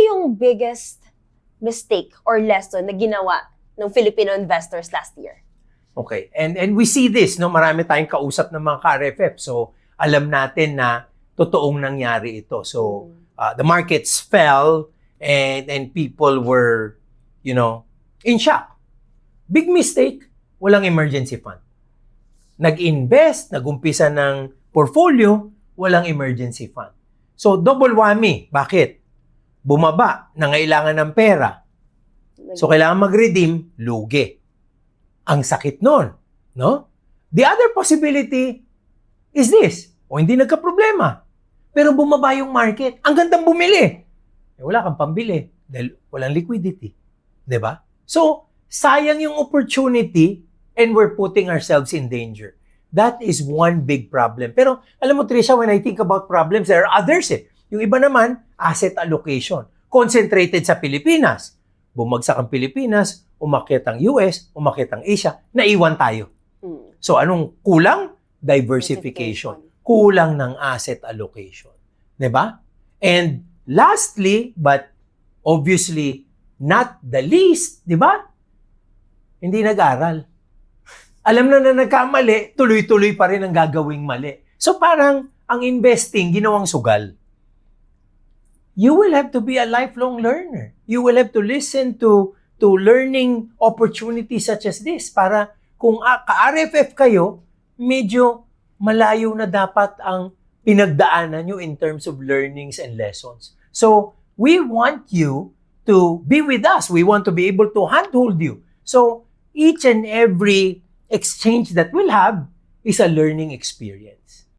yung biggest mistake or lesson na ginawa ng Filipino investors last year? Okay. And we see this, no? Marami tayong kausap ng mga ka-RFF. So, alam natin na totoong nangyari ito. So, the markets fell and people were, in shock. Big mistake, walang emergency fund. Nag-invest, nag-umpisa ng portfolio, walang emergency fund. So, double whammy. Bakit? Bumaba, nangailangan ng pera. So, kailangan mag-redeem, lugi. Ang sakit nun, no? The other possibility is this. O hindi nagka-problema. Pero bumaba yung market. Ang gandang bumili. Wala kang pambili dahil walang liquidity. 'Di ba? So, sayang yung opportunity and we're putting ourselves in danger. That is one big problem. Pero alam mo, Trisha, when I think about problems, there are others eh. Yung iba naman, asset allocation. Concentrated sa Pilipinas. Bumagsak ang Pilipinas, umakyat ang US, umakyat ang Asia, naiwan tayo. So anong kulang? Diversification. Kulang ng asset allocation. 'Di ba? And lastly, but obviously not the least, 'di ba? Hindi nag-aral. Alam na nagkamali, tuloy-tuloy pa rin ang gagawing mali. So parang ang investing ginawang sugal. You will have to be a lifelong learner. You will have to listen to learning opportunities such as this para kung ka-RFF kayo, medyo malayo na dapat ang pinagdaanan nyo in terms of learnings and lessons. So, we want you to be with us. We want to be able to handhold you. So, each and every exchange that we'll have is a learning experience.